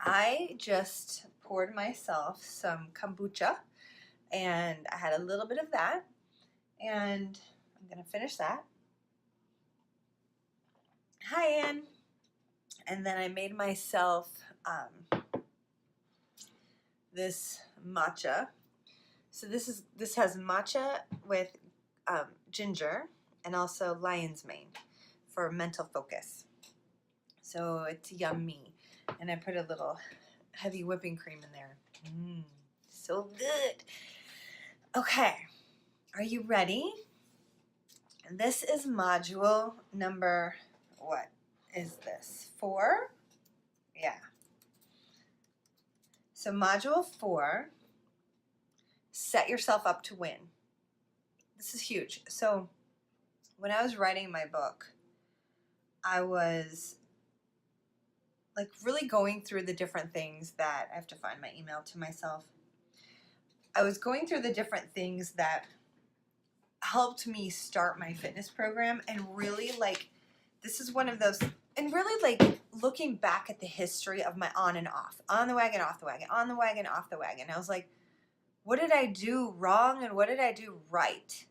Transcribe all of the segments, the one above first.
I just poured myself some kombucha and I had a little bit of that and I'm gonna finish that. Hi, Ann. And then I made myself this matcha. So this has matcha with ginger and also lion's mane for mental focus. So it's yummy. And I put a little heavy whipping cream in there. So good. Okay, are you ready? This is module number, what is this? 4? Yeah. So module 4, set yourself up to win. This is huge. So when I was writing my book, I was like really going through the different things that I have to find my email to myself. I was going through the different things that helped me start my fitness program, and really like this is one of those, and really like looking back at the history of my on and off, on the wagon, off the wagon, on the wagon, off the wagon. I was like, what did I do wrong and what did I do right?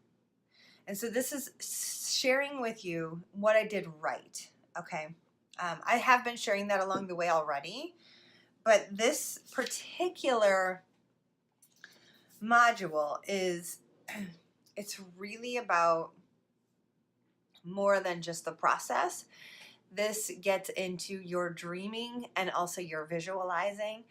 And so this is sharing with you what I did right, okay? I have been sharing that along the way already, but this particular module is, it's really about more than just the process. This gets into your dreaming and also your visualizing,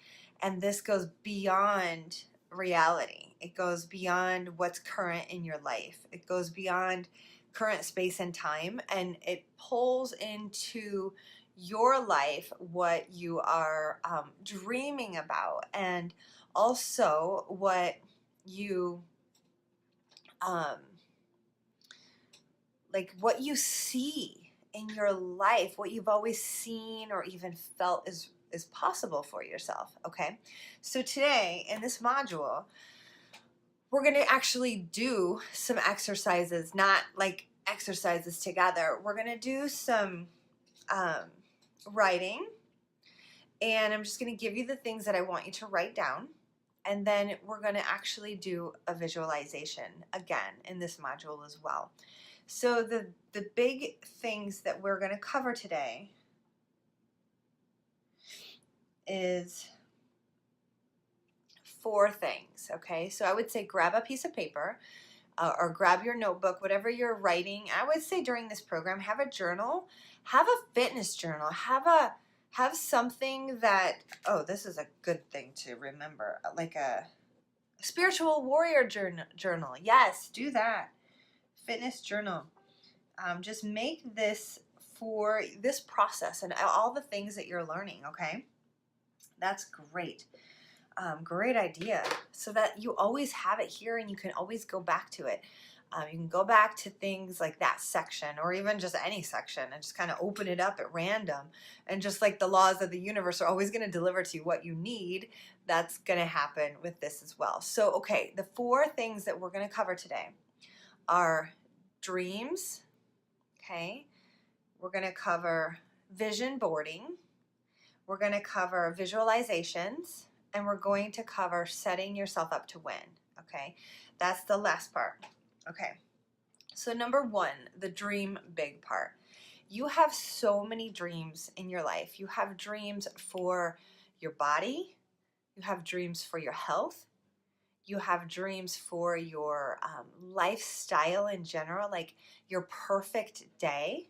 and this goes beyond reality. It goes beyond what's current in your life. It goes beyond current space and time, and it pulls into your life what you are dreaming about, and also what you like what you see in your life, what you've always seen or even felt is possible for yourself. Okay, so today in this module we're going to actually do some exercises, not like exercises together. We're going to do some writing, and I'm just going to give you the things that I want you to write down, and then we're going to actually do a visualization again in this module as well. So the big things that we're going to cover today is 4 things, okay? So I would say grab a piece of paper or grab your notebook, whatever you're writing. I would say during this program, have a journal, have a fitness journal, have something that, oh, this is a good thing to remember, like a spiritual warrior journal. Yes, do that. Fitness journal. Just make this for this process and all the things that you're learning, okay? That's great. Great idea. So that you always have it here and you can always go back to it. You can go back to things like that section or even just any section and just kind of open it up at random. And just like the laws of the universe are always going to deliver to you what you need, that's going to happen with this as well. So, okay, the 4 things that we're going to cover today are dreams. Okay, we're going to cover vision boarding, we're going to cover visualizations, and we're going to cover setting yourself up to win. Okay, that's the last part. Okay, so number 1, the dream big part. You have so many dreams in your life. You have dreams for your body, you have dreams for your health, you have dreams for your lifestyle in general, like your perfect day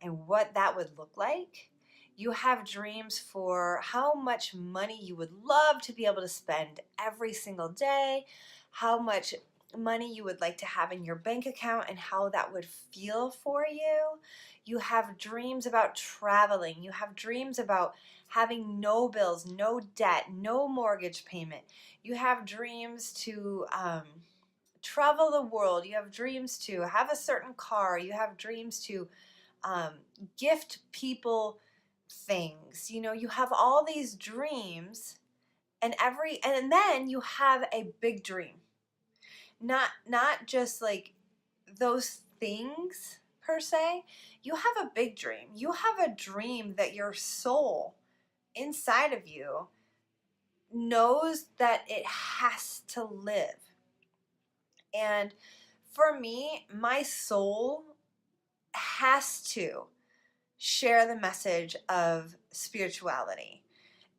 and what that would look like. You have dreams for how much money you would love to be able to spend every single day, how much money you would like to have in your bank account and how that would feel for you. You have dreams about traveling. You have dreams about having no bills, no debt, no mortgage payment. You have dreams to travel the world. You have dreams to have a certain car. You have dreams to gift people things. You know, you have all these dreams, and then you have a big dream. Not just like those things per se. You have a big dream. You have a dream that your soul inside of you knows that it has to live. And for me, my soul has to share the message of spirituality.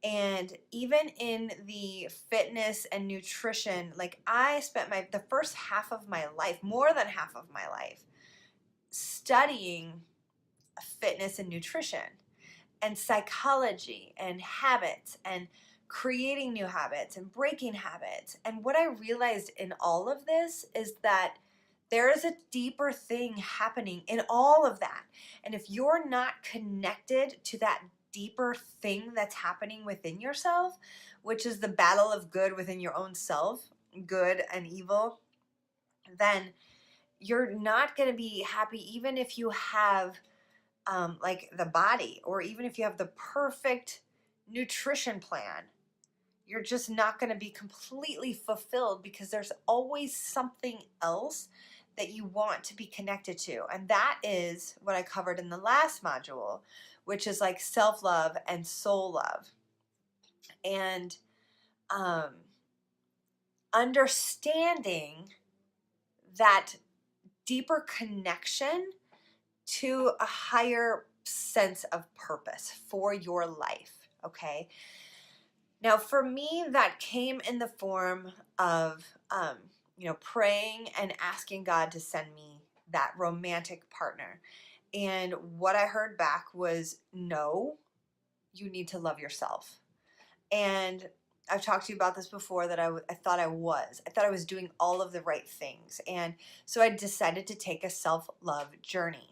And even in the fitness and nutrition, like I spent the first half of my life, more than half of my life, studying fitness and nutrition and psychology and habits and creating new habits and breaking habits. And what I realized in all of this is that there is a deeper thing happening in all of that. And if you're not connected to that deeper thing that's happening within yourself, which is the battle of good within your own self, good and evil, then you're not going to be happy even if you have like the body, or even if you have the perfect nutrition plan. You're just not going to be completely fulfilled because there's always something else that you want to be connected to. And that is what I covered in the last module, which is like self-love and soul love. And understanding that deeper connection to a higher sense of purpose for your life, okay? Now, for me, that came in the form of, praying and asking God to send me that romantic partner. And what I heard back was, no, you need to love yourself. And I've talked to you about this before, that I thought I was doing all of the right things. And so I decided to take a self-love journey.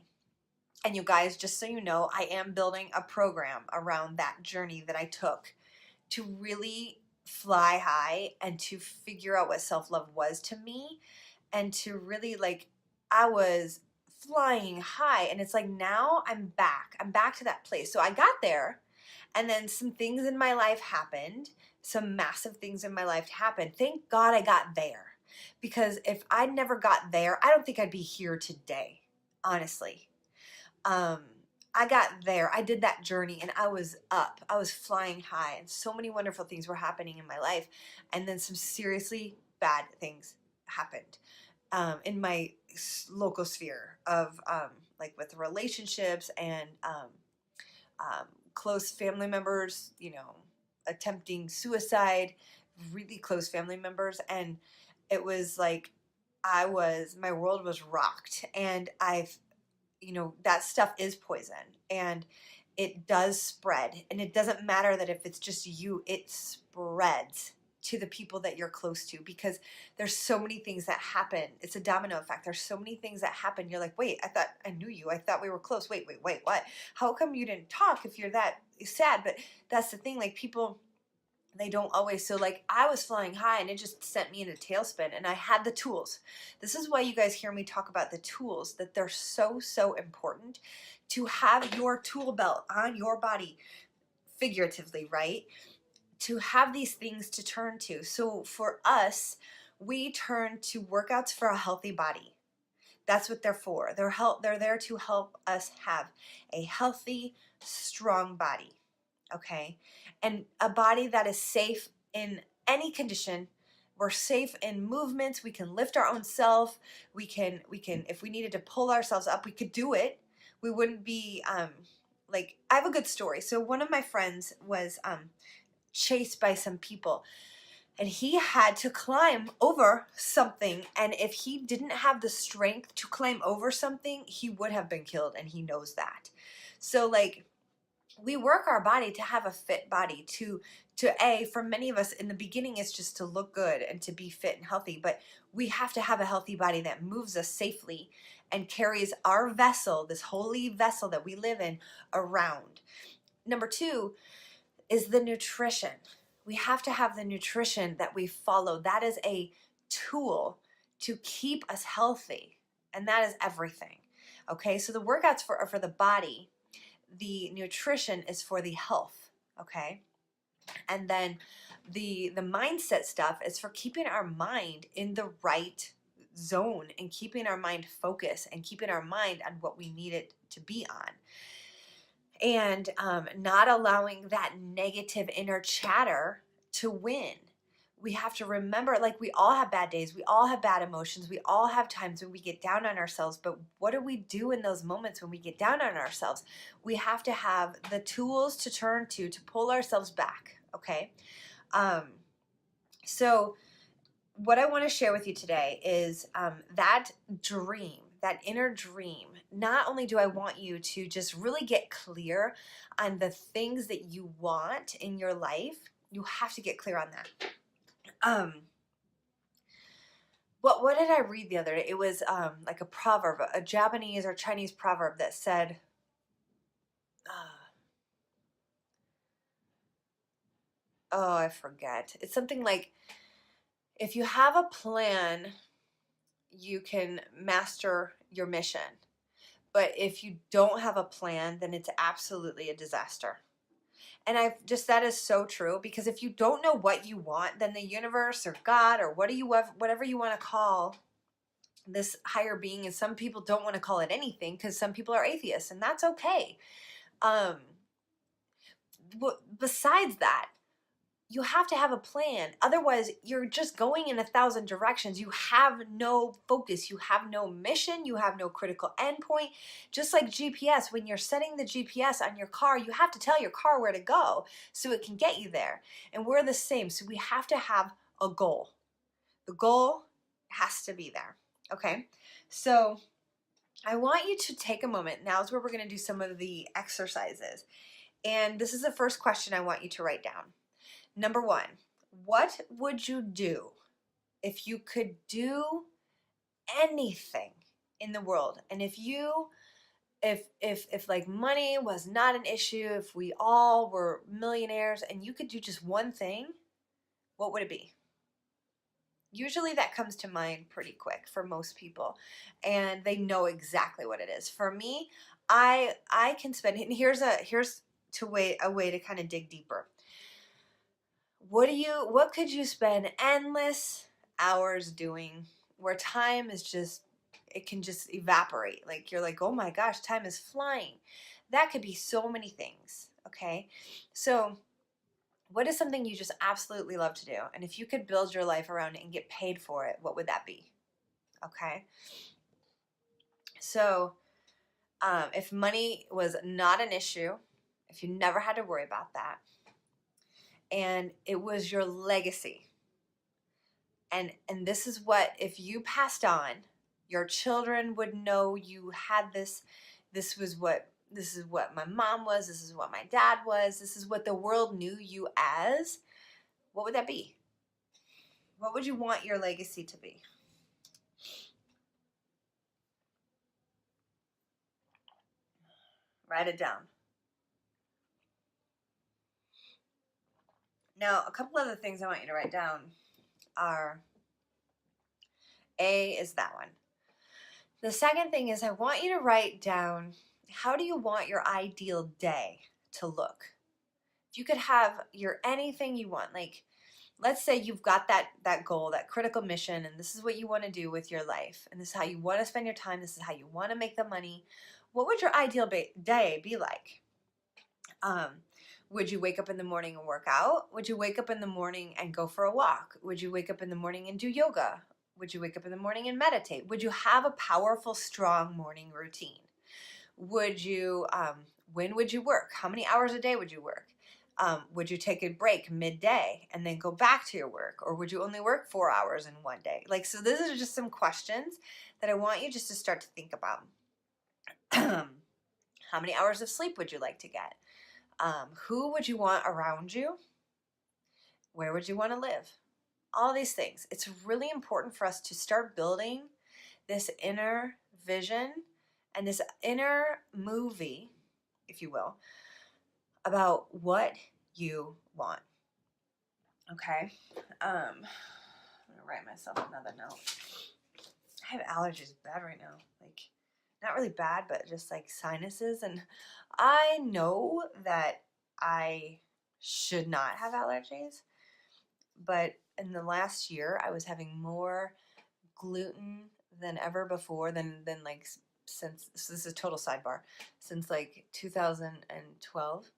And you guys, just so you know, I am building a program around that journey that I took to really fly high and to figure out what self-love was to me, and to really, like, I was flying high, and it's like now I'm back to that place. So I got there, and then some things in my life happened, some massive things in my life happened. Thank God I got there, because if I never got there, I don't think I'd be here today, honestly. I got there, I did that journey, and I was up, I was flying high, and so many wonderful things were happening in my life. And then some seriously bad things happened in my local sphere of like with relationships and close family members, attempting suicide, really close family members. And it was like my world was rocked. And that stuff is poison, and it does spread. And it doesn't matter that if it's just you, it spreads to the people that you're close to, because there's so many things that happen. It's a domino effect. There's so many things that happen. You're like, wait, I thought I knew you. I thought we were close. Wait, what? How come you didn't talk if you're that sad? But that's the thing, like, people, they don't always. So like, I was flying high, and it just sent me in a tailspin, and I had the tools. This is why you guys hear me talk about the tools, that they're so, so important to have your tool belt on your body, figuratively, right? To have these things to turn to. So for us, we turn to workouts for a healthy body. That's what they're for. They're there to help us have a healthy, strong body. Okay? And a body that is safe in any condition. We're safe in movements. We can lift our own self. We can, if we needed to pull ourselves up, we could do it. We wouldn't be, like, I have a good story. So one of my friends was chased by some people, and he had to climb over something. And if he didn't have the strength to climb over something, he would have been killed, and he knows that. So like, we work our body to have a fit body, for many of us in the beginning, it's just to look good and to be fit and healthy, but we have to have a healthy body that moves us safely and carries our vessel, this holy vessel that we live in, around. Number 2 is the nutrition. We have to have the nutrition that we follow. That is a tool to keep us healthy, and that is everything. Okay, so the workouts are for the body. The nutrition is for the health, okay? And then the mindset stuff is for keeping our mind in the right zone, and keeping our mind focused, and keeping our mind on what we need it to be on. and not allowing that negative inner chatter to win. We have to remember, like, we all have bad days, we all have bad emotions, we all have times when we get down on ourselves, but what do we do in those moments when we get down on ourselves? We have to have the tools to turn to pull ourselves back, okay? So what I want to share with you today is that dream, that inner dream. Not only do I want you to just really get clear on the things that you want in your life, you have to get clear on that. What did I read the other day? It was like a proverb, a Japanese or Chinese proverb that said, oh, I forget. It's something like, if you have a plan, you can master your mission. But if you don't have a plan, then it's absolutely a disaster. And that is so true, because if you don't know what you want, then the universe or God or whatever you want to call this higher being, and some people don't want to call it anything because some people are atheists, and that's okay. Besides that, you have to have a plan. Otherwise, you're just going in 1,000 directions. You have no focus. You have no mission. You have no critical endpoint. Just like GPS, when you're setting the GPS on your car, you have to tell your car where to go so it can get you there. And we're the same. So we have to have a goal. The goal has to be there. Okay? So I want you to take a moment. Now is where we're going to do some of the exercises. And this is the first question I want you to write down. Number 1, what would you do if you could do anything in the world? And if like money was not an issue, if we all were millionaires and you could do just one thing, what would it be? Usually that comes to mind pretty quick for most people, and they know exactly what it is. For me, I can spend, and here's a way to kind of dig deeper. What could you spend endless hours doing where time is just, it can just evaporate? Like, you're like, oh my gosh, time is flying. That could be so many things, okay? So what is something you just absolutely love to do? And if you could build your life around it and get paid for it, what would that be? Okay? So if money was not an issue, if you never had to worry about that, and it was your legacy. And this is what, if you passed on, your children would know you had this. This is what my mom was. This is what my dad was. This is what the world knew you as. What would that be? What would you want your legacy to be? Write it down. Now, a couple other things I want you to write down are, A is that one. The second thing is, I want you to write down, how do you want your ideal day to look? If you could have your anything you want, like, let's say you've got that goal, that critical mission, and this is what you want to do with your life, and this is how you want to spend your time, this is how you want to make the money. What would your ideal day be like? Would you wake up in the morning and work out? Would you wake up in the morning and go for a walk? Would you wake up in the morning and do yoga? Would you wake up in the morning and meditate? Would you have a powerful, strong morning routine? Would you, when would you work? How many hours a day would you work? Would you take a break midday and then go back to your work? Or would you only work 4 hours in one day? Like, so these are just some questions that I want you just to start to think about. How many hours of sleep would you like to get? Who would you want around you? Where would you want to live? All these things. It's really important for us to start building this inner vision and this inner movie, if you will, about what you want. Okay? I'm going to write myself another note. I have allergies bad right now. Like, not really bad, but just like sinuses. And I know that I should not have allergies, but in the last year, I was having more gluten than ever before, than like since, so this is a total sidebar, since like 2012.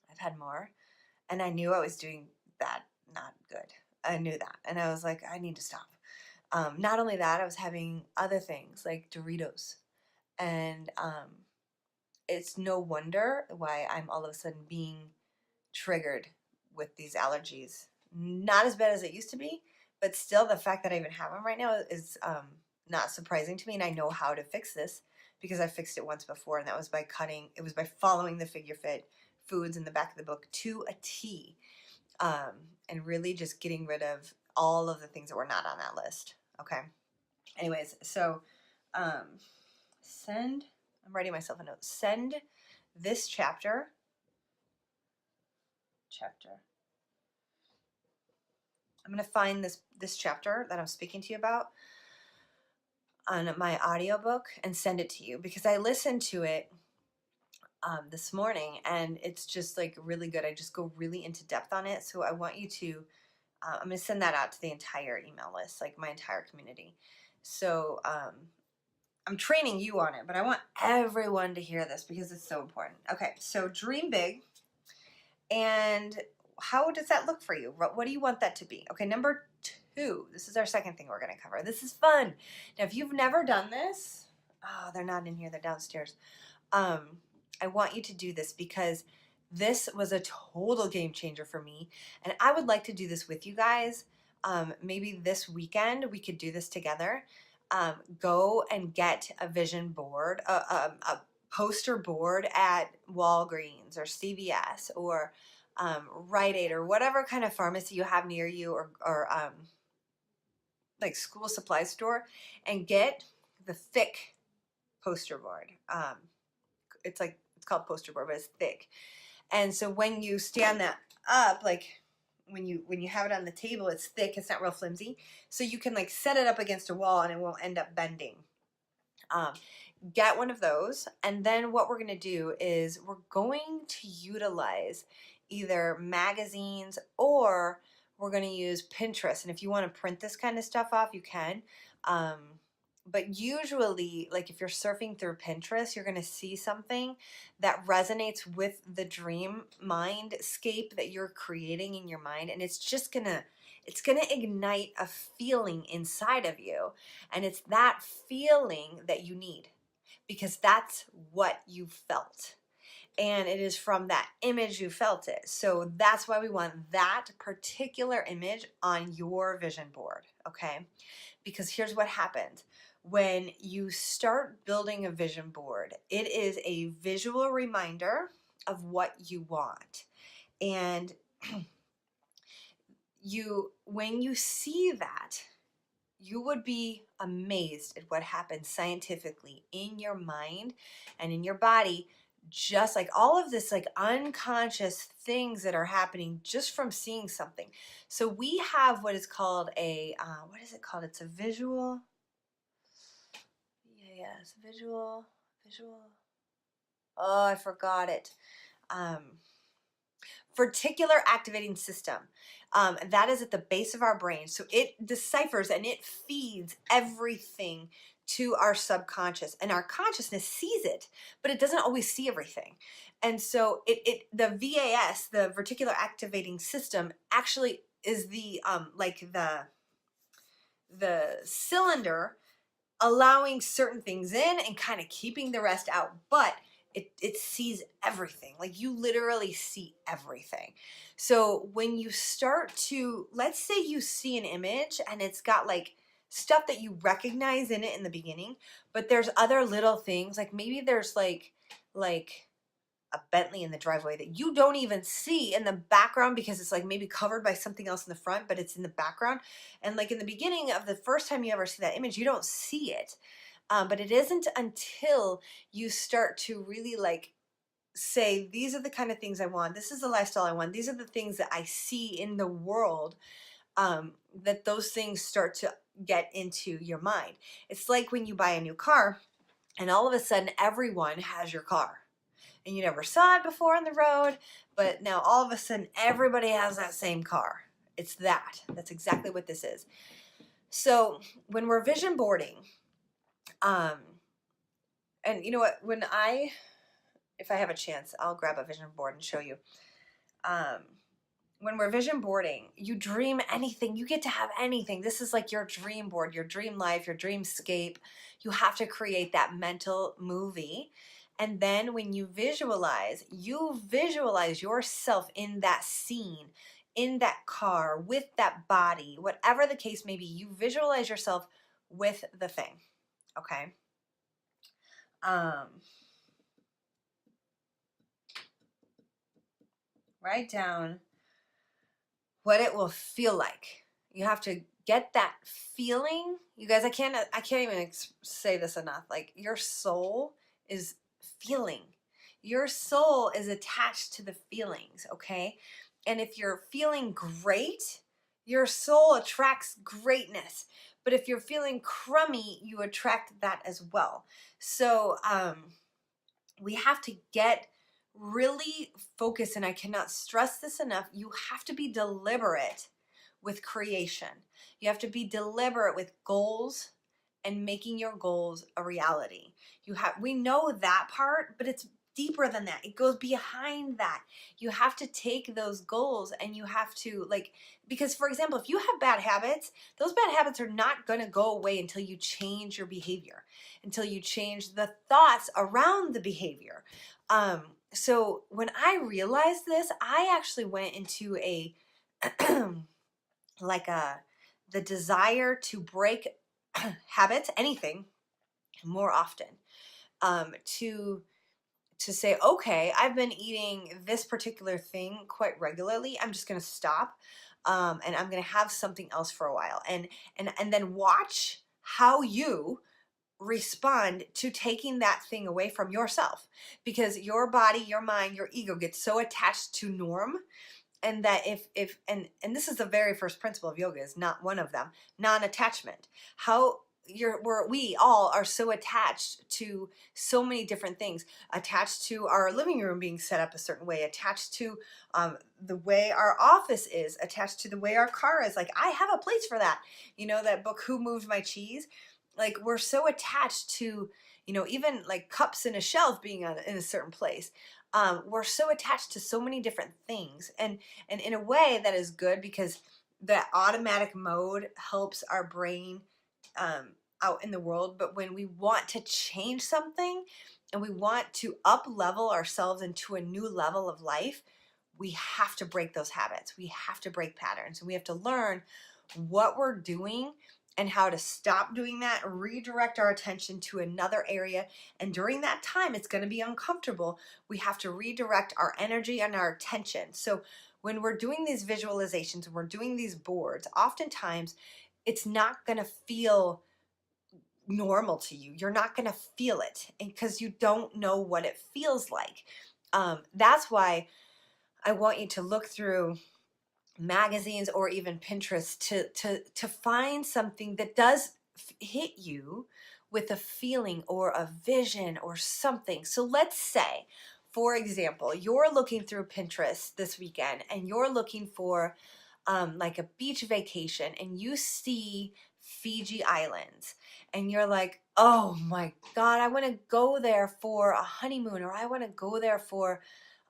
I've had more, and I knew I was doing that not good. I knew that, and I was like, I need to stop. Not only that, I was having other things like Doritos, and it's no wonder why I'm all of a sudden being triggered with these allergies. Not as bad as it used to be, but still the fact that I even have them right now is not surprising to me, and I know how to fix this because I fixed it once before, and that was by following the figureFIT foods in the back of the book to a T, and really just getting rid of all of the things that were not on that list. Okay. Anyways, so I'm writing myself a note. Send this chapter. I'm going to find this chapter that I'm speaking to you about on my audiobook and send it to you, because I listened to it this morning, and it's just like really good. I just go really into depth on it. So I want you to, I'm going to send that out to the entire email list, like my entire community. So I'm training you on it, but I want everyone to hear this because it's so important. Okay, so dream big. And how does that look for you? What do you want that to be? Okay, number 2. This is our second thing we're going to cover. This is fun. Now, if you've never done this, oh, they're not in here. They're downstairs. I want you to do this because this was a total game changer for me. And I would like to do this with you guys. Maybe this weekend we could do this together. Go and get a vision board, a poster board at Walgreens or CVS or Rite Aid or whatever kind of pharmacy you have near you, or like school supply store, and get the thick poster board. It's called poster board, but it's thick. And so when you stand that up, like when you have it on the table, it's thick, it's not real flimsy. So you can like set it up against a wall and it won't end up bending. Get one of those, and then what we're going to do is we're going to utilize either magazines or we're going to use Pinterest. And if you want to print this kind of stuff off, you can. But usually, like if you're surfing through Pinterest, you're going to see something that resonates with the dream mindscape that you're creating in your mind, and it's gonna ignite a feeling inside of you, and it's that feeling that you need, because that's what you felt. And it is from that image you felt it. So that's why we want that particular image on your vision board, okay? Because here's what happens. When you start building a vision board, it is a visual reminder of what you want. And when you see that, you would be amazed at what happens scientifically in your mind and in your body, just like all of this like unconscious things that are happening just from seeing something. So we have what is called what is it called? It's a visual. Yeah, it's a visual. Oh, I forgot it. Reticular activating system. That is at the base of our brain. So it deciphers and it feeds everything to our subconscious, and our consciousness sees it, but it doesn't always see everything. And so the VAS, the reticular activating system, actually is the cylinder allowing certain things in and kind of keeping the rest out, but it sees everything. Like you literally see everything. So when you start to, let's say you see an image and it's got like stuff that you recognize in it in the beginning, but there's other little things, like maybe there's like a Bentley in the driveway that you don't even see in the background because it's like maybe covered by something else in the front, but it's in the background. And like in the beginning of the first time you ever see that image, you don't see it. But it isn't until you start to really like say, these are the kind of things I want. This is the lifestyle I want. These are the things that I see in the world, that those things start to get into your mind. It's like when you buy a new car and all of a sudden everyone has your car. And you never saw it before on the road, but now all of a sudden everybody has that same car. It's that. That's exactly what this is. So when we're vision boarding, And you know what, if I have a chance, I'll grab a vision board and show you. When we're vision boarding, you dream anything. You get to have anything. This is like your dream board, your dream life, your dreamscape. You have to create that mental movie. And then when you visualize yourself in that scene, in that car, with that body, whatever the case may be. You visualize yourself with the thing, okay? Write down what it will feel like. You have to get that feeling. You guys, I can't even say this enough. Like, your soul is feeling. Your soul is attached to the feelings, okay? And if you're feeling great, your soul attracts greatness. But if you're feeling crummy, you attract that as well. So we have to get really focused, and I cannot stress this enough. You have to be deliberate with creation. You have to be deliberate with goals and making your goals a reality. We know that part, but it's deeper than that. It goes behind that. You have to take those goals and you have to, like, because for example, if you have bad habits, those bad habits are not going to go away until you change your behavior, until you change the thoughts around the behavior. So when I realized this, I actually went into a the desire to break habits, anything, more often, to say, okay, I've been eating this particular thing quite regularly. I'm just going to stop, and I'm going to have something else for a while, and then watch how you respond to taking that thing away from yourself, because your body, your mind, your ego gets so attached to norm. And that and this is the very first principle of yoga, is not one of them, non-attachment. We all are so attached to so many different things, attached to our living room being set up a certain way, attached to the way our office is, attached to the way our car is. Like, I have a place for that. You know, that book, Who Moved My Cheese? Like, we're so attached to, you know, even like cups in a shelf being in a certain place. We're so attached to so many different things, and in a way that is good, because that automatic mode helps our brain out in the world. But when we want to change something and we want to up level ourselves into a new level of life, we have to break those habits. We have to break patterns, and we have to learn what we're doing and how to stop doing that, redirect our attention to another area. And during that time, it's going to be uncomfortable. We have to redirect our energy and our attention. So when we're doing these visualizations and we're doing these boards, oftentimes it's not going to feel normal to you. You're not going to feel it because you don't know what it feels like. That's why I want you to look through magazines or even Pinterest to find something that does hit you with a feeling or a vision or something. So let's say, for example, you're looking through Pinterest this weekend and you're looking for like a beach vacation, and you see Fiji Islands, and you're like, oh my God, I want to go there for a honeymoon, or I want to go there for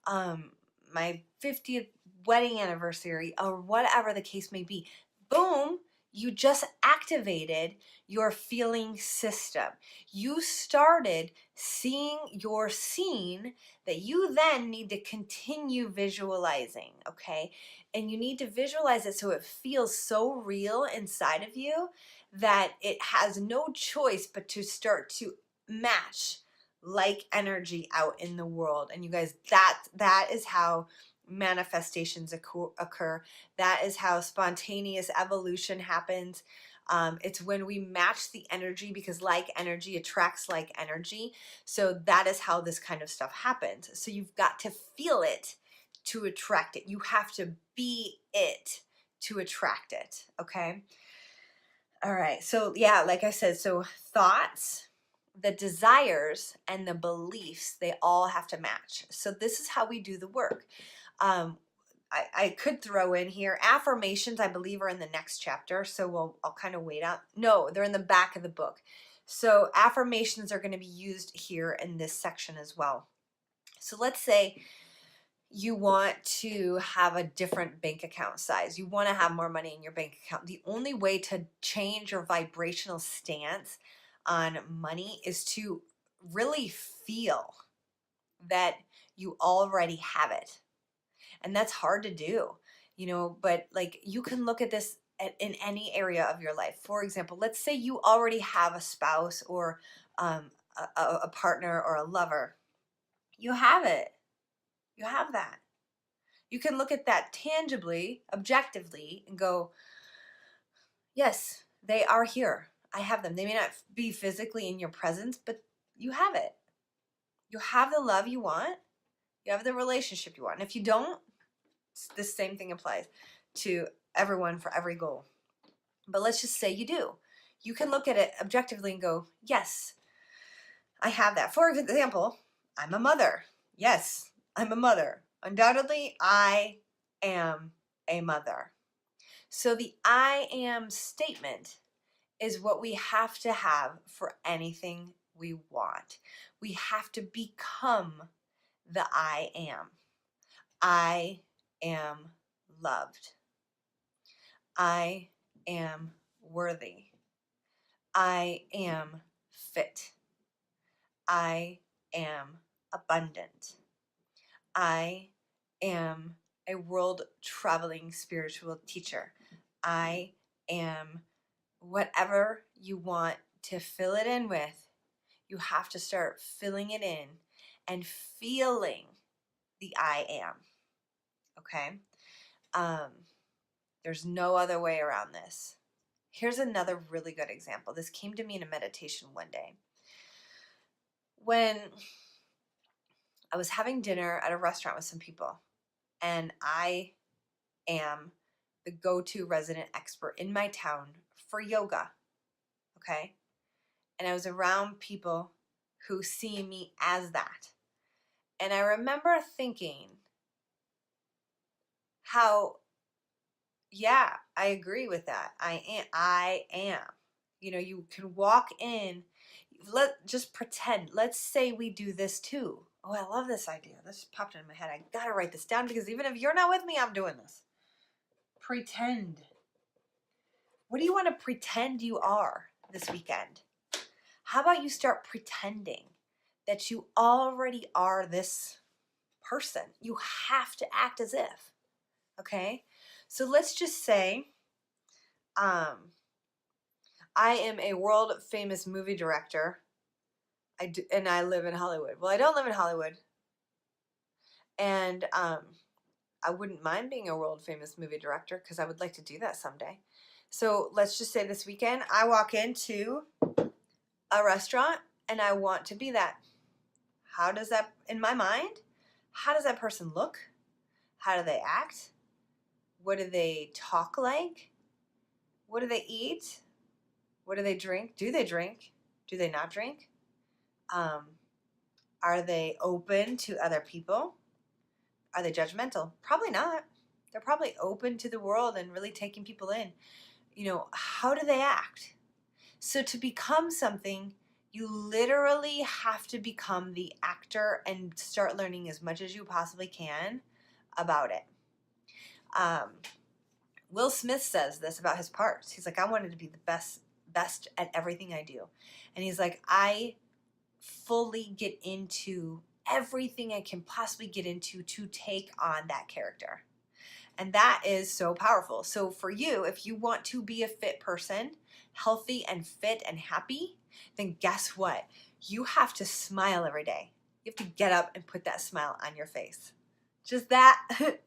my 50th wedding anniversary, or whatever the case may be. Boom, you just activated your feeling system. You started seeing your scene that you then need to continue visualizing, okay? And you need to visualize it so it feels so real inside of you that it has no choice but to start to match like energy out in the world. And you guys, that is how manifestations occur. That is how spontaneous evolution happens. It's when we match the energy, because like energy attracts like energy. So that is how this kind of stuff happens. So you've got to feel it to attract it. You have to be it to attract it, okay? All right, so yeah, like I said, so thoughts, the desires, and the beliefs, they all have to match. So this is how we do the work. I could throw in here affirmations. I believe are in the next chapter, so I'll kind of wait out. No, they're in the back of the book. So affirmations are going to be used here in this section as well. So let's say you want to have a different bank account size. You want to have more money in your bank account. The only way to change your vibrational stance on money is to really feel that you already have it. And that's hard to do, but like you can look at this in any area of your life. For example, let's say you already have a spouse or a partner or a lover. You have it. You have that. You can look at that tangibly, objectively, and go, yes, they are here. I have them. They may not be physically in your presence, but you have it. You have the love you want. You have the relationship you want. And if you don't, the same thing applies to everyone for every goal. But let's just say you do. You can look at it objectively and go, yes, I have that. For example, I'm a mother. Yes, I'm a mother. Undoubtedly, I am a mother. So the I am statement is what we have to have for anything we want. We have to become the I am. I am loved. I am worthy. I am fit. I am abundant. I am a world traveling spiritual teacher. I am whatever you want to fill it in with. You have to start filling it in and feeling the I am. Okay? There's no other way around this. Here's another really good example. This came to me in a meditation one day. When I was having dinner at a restaurant with some people, and I am the go-to resident expert in my town for yoga, okay? And I was around people who see me as that. And I remember thinking how, yeah, I agree with that. I am. You can walk in, just pretend. Let's say we do this too. Oh, I love this idea. This popped into my head. I gotta write this down because even if you're not with me, I'm doing this. Pretend. What do you want to pretend you are this weekend? How about you start pretending that you already are this person? You have to act as if. Okay? So let's just say I am a world famous movie director. And I live in Hollywood. Well, I don't live in Hollywood. And I wouldn't mind being a world famous movie director because I would like to do that someday. So let's just say this weekend I walk into a restaurant and I want to be that. How does that, in my mind, how does that person look? How do they act? What do they talk like? What do they eat? What do they drink? Do they drink? Do they not drink? Are they open to other people? Are they judgmental? Probably not. They're probably open to the world and really taking people in. How do they act? So to become something, you literally have to become the actor and start learning as much as you possibly can about it. Will Smith says this about his parts. He's like, I wanted to be the best at everything I do. And he's like, I fully get into everything I can possibly get into to take on that character. And that is so powerful. So for you, if you want to be a fit person, healthy and fit and happy, then guess what? You have to smile every day. You have to get up and put that smile on your face. Just that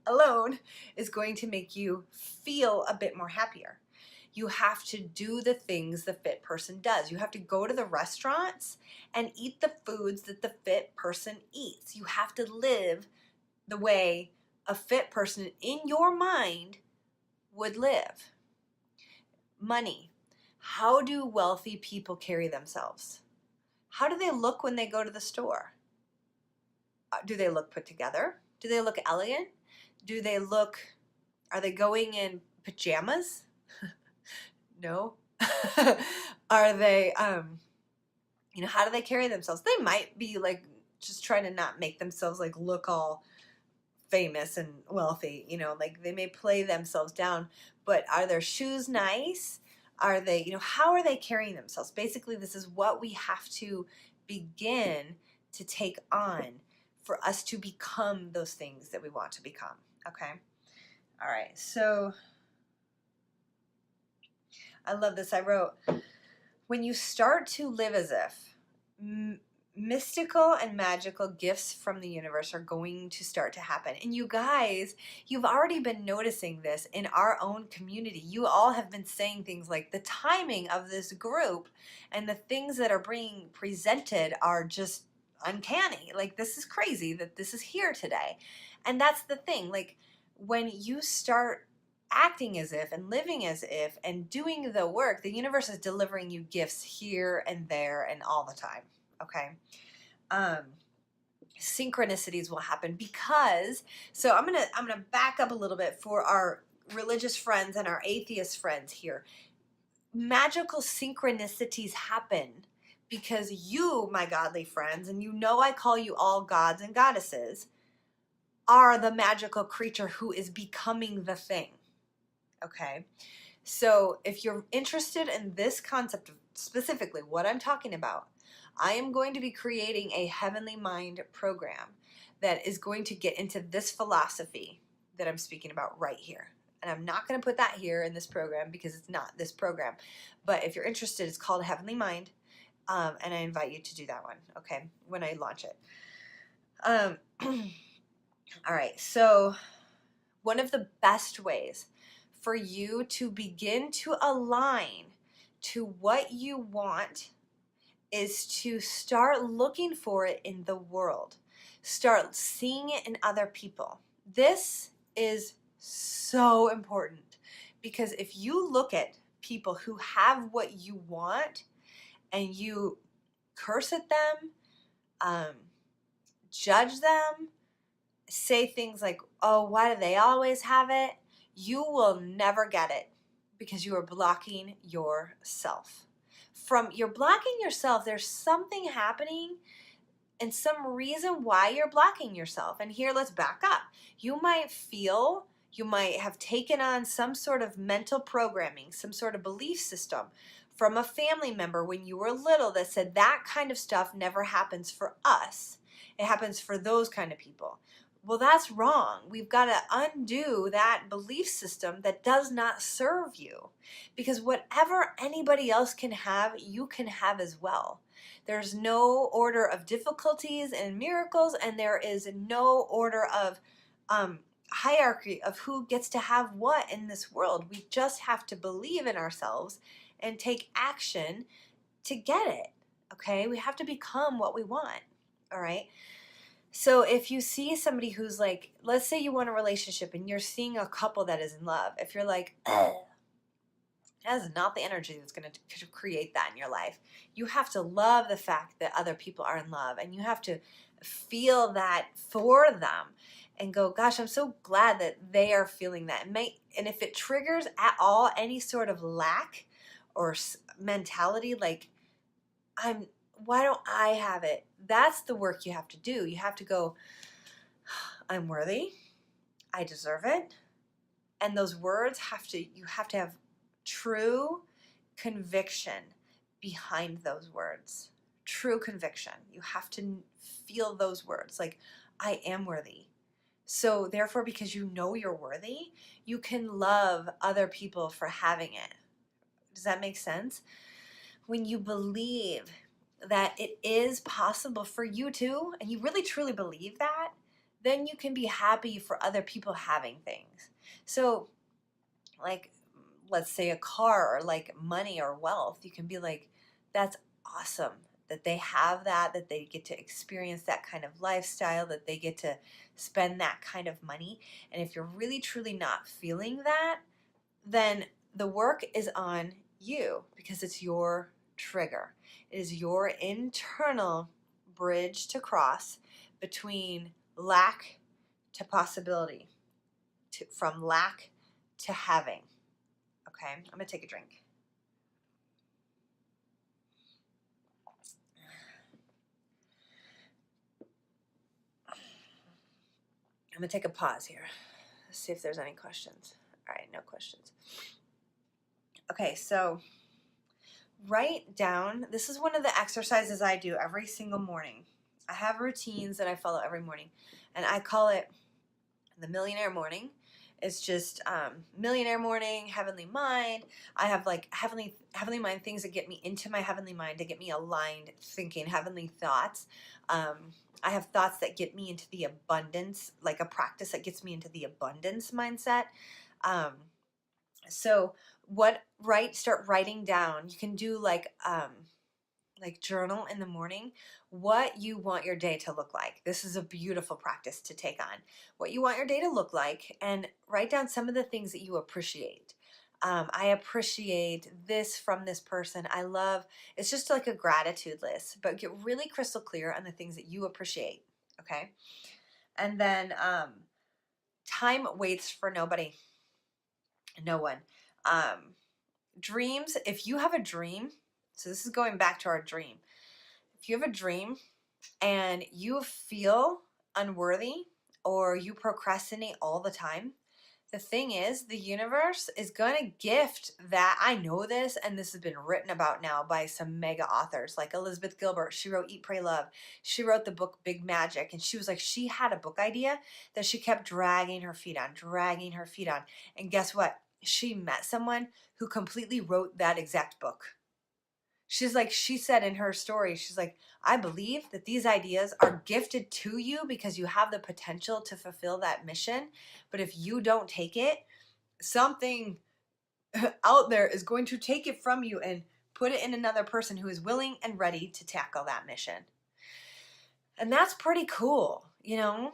alone is going to make you feel a bit more happier. You have to do the things the fit person does. You have to go to the restaurants and eat the foods that the fit person eats. You have to live the way a fit person in your mind would live. Money. How do wealthy people carry themselves? How do they look when they go to the store? Do they look put together? Do they look elegant? Are they going in pajamas? No. Are they You know, how do they carry themselves? They might be like just trying to not make themselves like look all famous and wealthy, you know, like they may play themselves down, but are their shoes nice? Are they, you know, how are they carrying themselves? Basically, this is what we have to begin to take on for us to become those things that we want to become. Okay. All right. So I love this. I wrote, when you start to live as if, mystical and magical gifts from the universe are going to start to happen. And you guys, you've already been noticing this in our own community. You all have been saying things like the timing of this group and the things that are being presented are just uncanny. Like, this is crazy that this is here today. And that's the thing. Like, when you start acting as if and living as if and doing the work, the universe is delivering you gifts here and there and all the time. Okay. Synchronicities will happen because, so I'm gonna back up a little bit for our religious friends and our atheist friends here. Magical synchronicities happen because you, my godly friends, and you know I call you all gods and goddesses, are the magical creature who is becoming the thing. Okay. So if you're interested in this concept of specifically what I'm talking about, I am going to be creating a Heavenly Mind program that is going to get into this philosophy that I'm speaking about right here. And I'm not going to put that here in this program because it's not this program. But if you're interested, it's called Heavenly Mind. And I invite you to do that one, okay, when I launch it. All right, so one of the best ways for you to begin to align to what you want is to start looking for it in the world. Start seeing it in other people. This is so important because if you look at people who have what you want and you curse at them, judge them, say things like, oh, why do they always have it? You will never get it because you are blocking yourself. From you're blocking yourself, there's something happening and some reason why you're blocking yourself. And here, let's back up. You might have taken on some sort of mental programming, some sort of belief system from a family member when you were little that said that kind of stuff never happens for us. It happens for those kind of people. Well, that's wrong. We've got to undo that belief system that does not serve you. Because whatever anybody else can have, you can have as well. There's no order of difficulties and miracles, and there is no order of hierarchy of who gets to have what in this world. We just have to believe in ourselves and take action to get it. Okay? We have to become what we want. All right? So if you see somebody who's like, let's say you want a relationship and you're seeing a couple that is in love, if you're like, that is not the energy that's going to create that in your life. You have to love the fact that other people are in love, and you have to feel that for them and go, gosh, I'm so glad that they are feeling that. And if it triggers at all any sort of lack or mentality, like, why don't I have it? That's the work you have to do. You have to go, I'm worthy. I deserve it. And those words you have to have true conviction behind those words. True conviction. You have to feel those words like, I am worthy. So therefore, because you know you're worthy, you can love other people for having it. Does that make sense? When you believe that it is possible for you to, and you really truly believe that, then you can be happy for other people having things. So like, let's say a car or like money or wealth, you can be like, that's awesome that they have that they get to experience that kind of lifestyle, that they get to spend that kind of money. And if you're really truly not feeling that, then the work is on you because it's your trigger. It is your internal bridge to cross between lack to possibility, from lack to having. Okay, I'm going to take a drink. I'm going to take a pause here. Let's see if there's any questions. All right, no questions. Okay, so write down, this is one of the exercises I do every single morning. I have routines that I follow every morning, and I call it the millionaire morning. It's just millionaire morning, heavenly mind. I have like heavenly mind things that get me into my heavenly mind, to get me aligned thinking, heavenly thoughts. I have thoughts that get me into the abundance, like a practice that gets me into the abundance mindset. So start writing down. You can do like journal in the morning what you want your day to look like. This is a beautiful practice to take on. What you want your day to look like, and write down some of the things that you appreciate. I appreciate this from this person. I love, it's just like a gratitude list, but get really crystal clear on the things that you appreciate, okay? And then time waits for nobody, no one. Dreams, if you have a dream, so this is going back to our dream. If you have a dream and you feel unworthy or you procrastinate all the time, the thing is, the universe is going to gift that. I know this, and this has been written about now by some mega authors like Elizabeth Gilbert. She wrote Eat, Pray, Love. She wrote the book Big Magic, and she was like, she had a book idea that she kept dragging her feet on. And guess what? She met someone who completely wrote that exact book. She's like, she said in her story, she's like, I believe that these ideas are gifted to you because you have the potential to fulfill that mission. But if you don't take it, something out there is going to take it from you and put it in another person who is willing and ready to tackle that mission. And that's pretty cool, you know?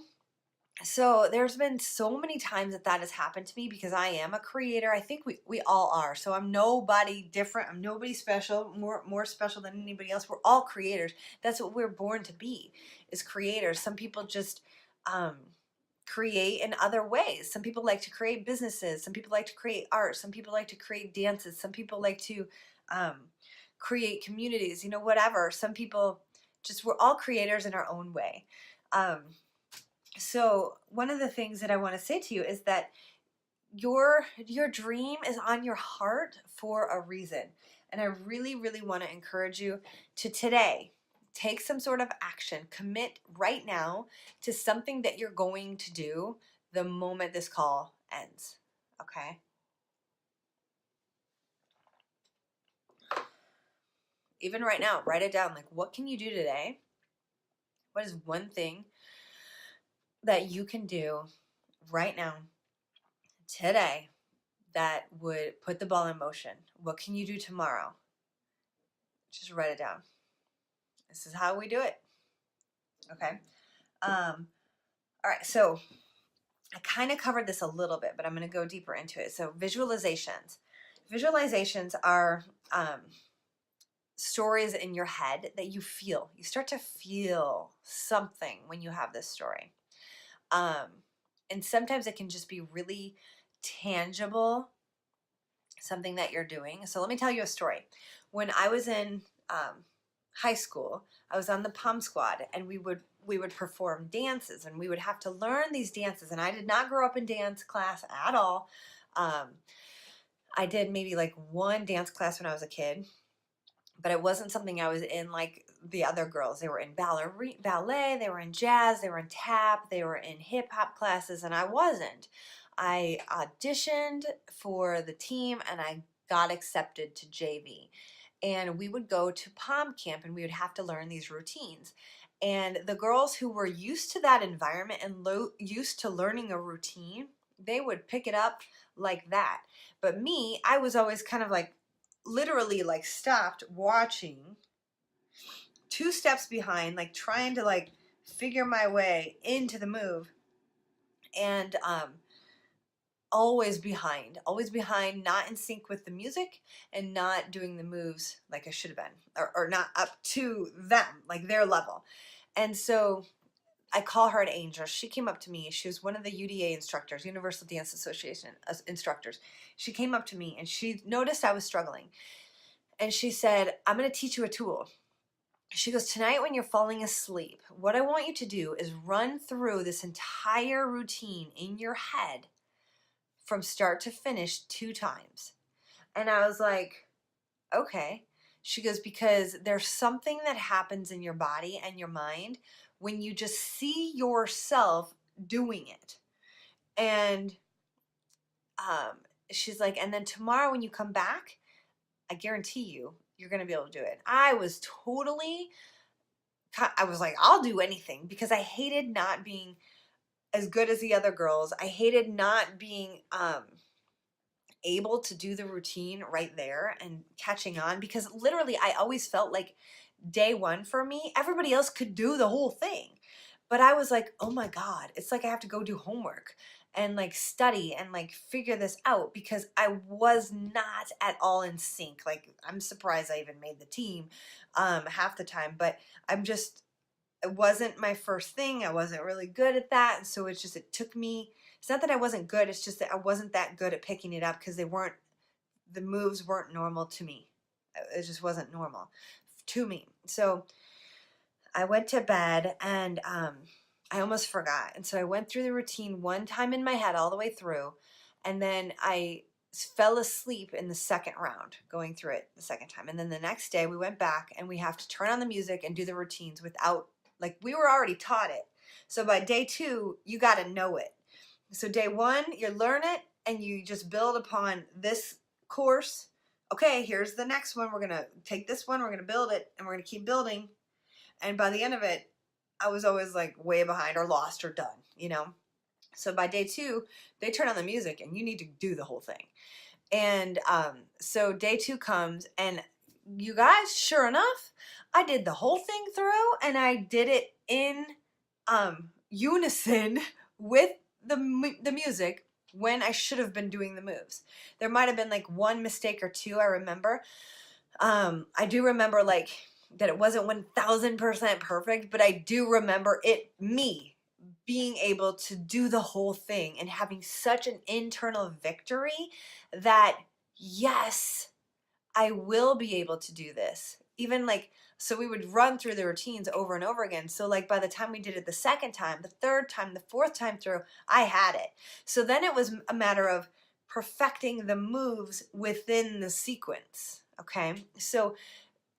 So there's been so many times that has happened to me because I am a creator. I think we all are. So I'm nobody different. I'm nobody special, more special than anybody else. We're all creators. That's what we're born to be, is creators. Some people just create in other ways. Some people like to create businesses. Some people like to create art. Some people like to create dances. Some people like to create communities, you know, whatever. Some people just, we're all creators in our own way. So one of the things that I want to say to you is that your dream is on your heart for a reason. And I really, really want to encourage you to today take some sort of action. Commit right now to something that you're going to do the moment this call ends. Okay? Even right now, write it down. Like, what can you do today? What is one thing that you can do right now, today, that would put the ball in motion? What can you do tomorrow? Just write it down. This is how we do it. Okay. All right. So I kind of covered this a little bit, but I'm going to go deeper into it. So visualizations. Visualizations are stories in your head that you feel. You start to feel something when you have this story. And sometimes it can just be really tangible, something that you're doing. So let me tell you a story. When I was in high school, I was on the pom squad, and we would perform dances, and we would have to learn these dances. And I did not grow up in dance class at all. I did maybe like one dance class when I was a kid, but it wasn't something I was in like the other girls. They were in ballet, they were in jazz, they were in tap, they were in hip hop classes, and I wasn't. I auditioned for the team, and I got accepted to JV. And we would go to pom camp, and we would have to learn these routines. And the girls who were used to that environment and used to learning a routine, they would pick it up like that. But me, I was always kind of like, literally like stopped watching, 2 steps behind, like trying to like figure my way into the move, and always behind, not in sync with the music, and not doing the moves like I should have been, or not up to them, like their level. And so I call her an angel. She came up to me. She was one of the UDA instructors, Universal Dance Association instructors. She came up to me, and she noticed I was struggling. And she said, I'm going to teach you a tool. she goes, tonight when you're falling asleep, what I want you to do is run through this entire routine in your head from start to finish 2 times. And I was like, okay. She goes, because there's something that happens in your body and your mind when you just see yourself doing it. And she's like, and then tomorrow when you come back, I guarantee you're going to be able to do it. I was like, I'll do anything, because I hated not being as good as the other girls. I hated not being able to do the routine right there and catching on, because literally I always felt like day one for me, everybody else could do the whole thing. But I was like, oh my God, it's like I have to go do homework and like study and like figure this out, because I was not at all in sync. Like, I'm surprised I even made the team half the time, but it wasn't my first thing. I wasn't really good at that. And so it took me, it's not that I wasn't good, it's just that I wasn't that good at picking it up, because the moves weren't normal to me. It just wasn't normal to me. So I went to bed and I almost forgot. And so I went through the routine one time in my head all the way through. And then I fell asleep in the second round going through it the second time. And then the next day we went back and we have to turn on the music and do the routines without, like, we were already taught it. So by day 2, you got to know it. So day 1, you learn it and you just build upon this course. Okay, here's the next one. We're going to take this one, we're going to build it, and we're going to keep building. And by the end of it, I was always like way behind or lost or done, you know? So by day 2, they turn on the music and you need to do the whole thing. And so day 2 comes, and you guys, sure enough, I did the whole thing through, and I did it in unison with the music when I should have been doing the moves. There might have been like one mistake or two, I remember. I do remember like that it wasn't 1000% perfect, but I do remember me being able to do the whole thing and having such an internal victory that, yes, I will be able to do this. Even like, so we would run through the routines over and over again. So like by the time we did it the second time, the third time, the fourth time through, I had it. So then it was a matter of perfecting the moves within the sequence. Okay. So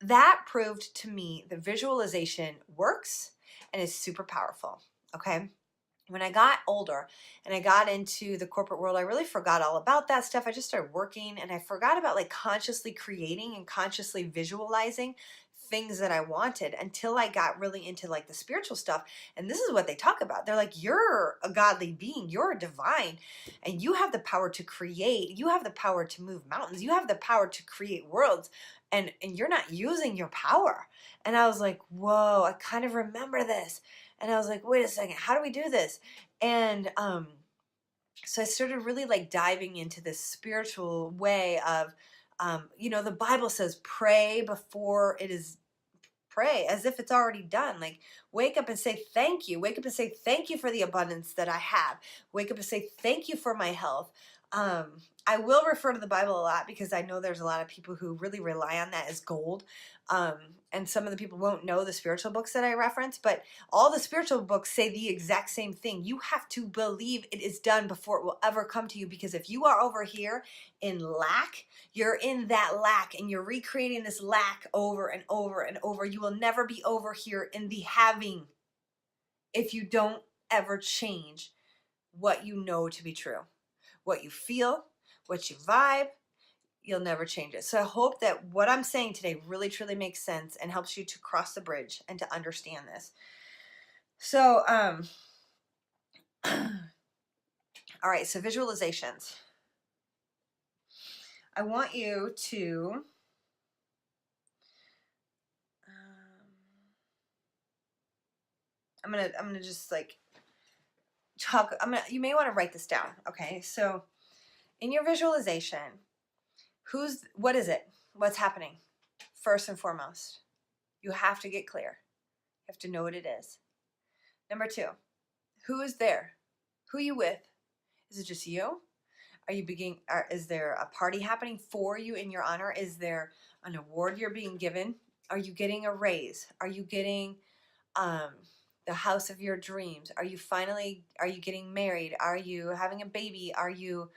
that proved to me that visualization works and is super powerful. Okay. When I got older and I got into the corporate world, I really forgot all about that stuff. I just started working and I forgot about like consciously creating and consciously visualizing things that I wanted until I got really into like the spiritual stuff. And this is what they talk about. They're like, you're a godly being, you're a divine, and you have the power to create. You have the power to move mountains. You have the power to create worlds, and you're not using your power. And I was like, whoa, I kind of remember this. And I was like, wait a second, how do we do this? And so I started really like diving into this spiritual way of, the Bible says pray pray as if it's already done. Like, wake up and say thank you. Wake up and say thank you for the abundance that I have. Wake up and say thank you for my health. I will refer to the Bible a lot because I know there's a lot of people who really rely on that as gold. And some of the people won't know the spiritual books that I reference, but all the spiritual books say the exact same thing. You have to believe it is done before it will ever come to you, because if you are over here in lack, you're in that lack and you're recreating this lack over and over and over. You will never be over here in the having if you don't ever change what you know to be true, what you feel, what you vibe. You'll never change it. So I hope that what I'm saying today really truly makes sense and helps you to cross the bridge and to understand this. So, all right, so visualizations. I want you to I'm gonna just like talk. You may want to write this down. Okay, so in your visualization, what is it? What's happening? First and foremost, you have to get clear. You have to know what it is. Number 2, who is there? Who are you with? Is it just you? Is there a party happening for you in your honor? Is there an award you're being given? Are you getting a raise? Are you getting the house of your dreams? Are you getting married? Are you having a baby? Are you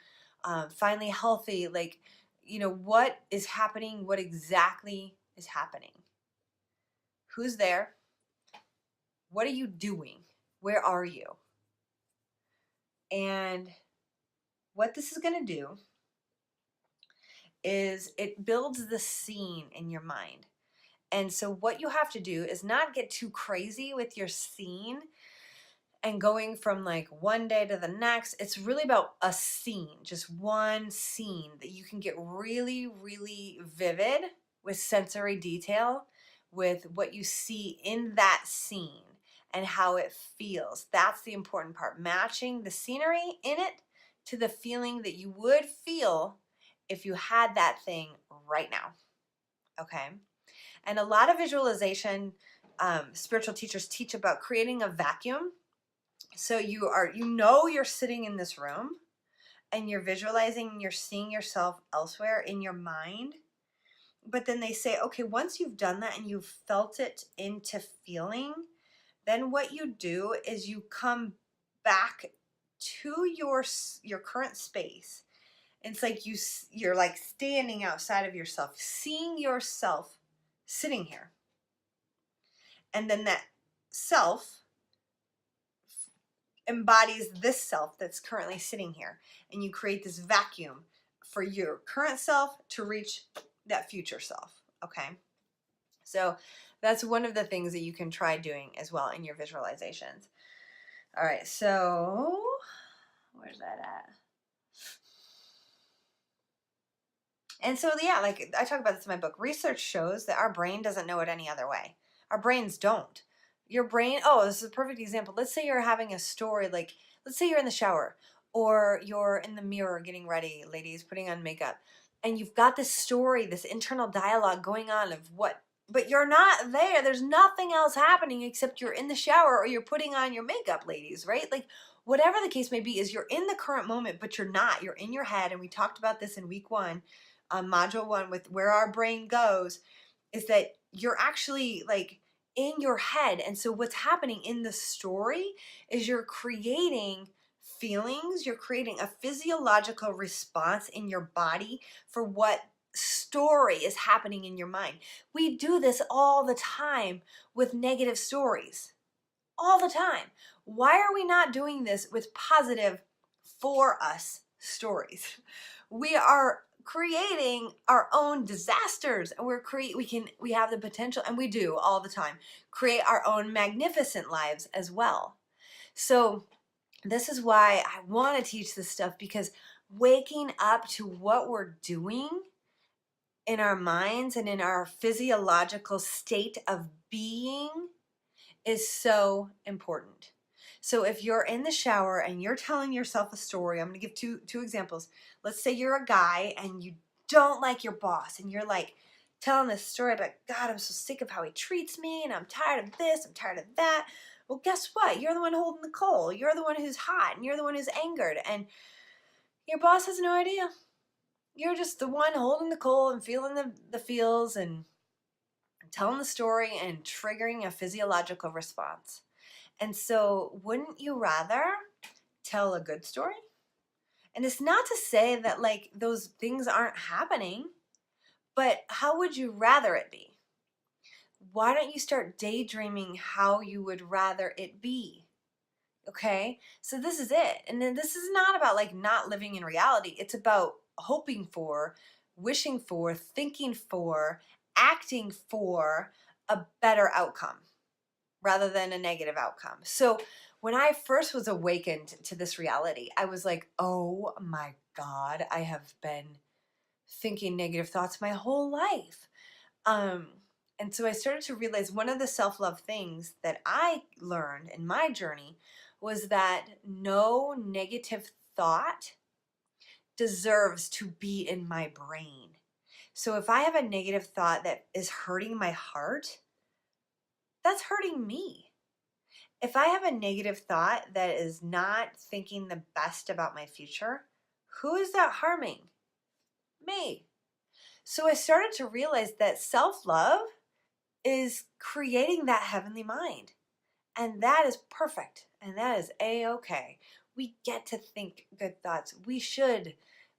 finally healthy? Like, what is happening? What exactly is happening? Who's there? What are you doing? Where are you? And what this is going to do is it builds the scene in your mind. And so what you have to do is not get too crazy with your scene and going from like one day to the next. It's really about a scene, just one scene that you can get really, really vivid with sensory detail with what you see in that scene and how it feels. That's the important part. Matching the scenery in it to the feeling that you would feel if you had that thing right now. Okay? And a lot of visualization spiritual teachers teach about creating a vacuum. So you're sitting in this room and you're visualizing and you're seeing yourself elsewhere in your mind. But then they say, okay, once you've done that and you've felt it into feeling, then what you do is you come back to your current space. It's like you're like standing outside of yourself, seeing yourself sitting here. And then that self embodies this self that's currently sitting here. And you create this vacuum for your current self to reach that future self. Okay? So that's one of the things that you can try doing as well in your visualizations. All right, so where's that at? And so, yeah, like I talk about this in my book, research shows that our brain doesn't know it any other way. Our brains don't. Your brain, this is a perfect example. Let's say you're having a story, like, let's say you're in the shower or you're in the mirror getting ready, ladies, putting on makeup, and you've got this story, this internal dialogue going on of but you're not there. There's nothing else happening except you're in the shower or you're putting on your makeup, ladies, right? Like, whatever the case may be is you're in the current moment, but you're not. You're in your head, and we talked about this in week 1. Module 1 with where our brain goes, is that you're actually like in your head. And so what's happening in the story is you're creating feelings, you're creating a physiological response in your body for what story is happening in your mind. We do this all the time with negative stories. All the time. Why are we not doing this with positive for us stories? We are creating our own disasters, and we have the potential, and we do all the time, create our own magnificent lives as well. So this is why I want to teach this stuff, because waking up to what we're doing in our minds and in our physiological state of being is so important. So if you're in the shower and you're telling yourself a story, I'm going to give two examples. Let's say you're a guy and you don't like your boss, and you're like telling this story about, God, I'm so sick of how he treats me, and I'm tired of this, I'm tired of that. Well, guess what? You're the one holding the coal. You're the one who's hot, and you're the one who's angered, and your boss has no idea. You're just the one holding the coal and feeling the feels and telling the story and triggering a physiological response. And so wouldn't you rather tell a good story? And it's not to say that like those things aren't happening, but how would you rather it be? Why don't you start daydreaming how you would rather it be? Okay? So this is it. And then this is not about like not living in reality. It's about hoping for, wishing for, thinking for, acting for a better outcome rather than a negative outcome. So when I first was awakened to this reality, I was like, oh my God, I have been thinking negative thoughts my whole life. And so I started to realize one of the self-love things that I learned in my journey was that no negative thought deserves to be in my brain. So if I have a negative thought that is hurting my heart, that's hurting me. If I have a negative thought that is not thinking the best about my future, who is that harming? Me. So I started to realize that self-love is creating that heavenly mind. And that is perfect. And that is A-okay. We get to think good thoughts. We should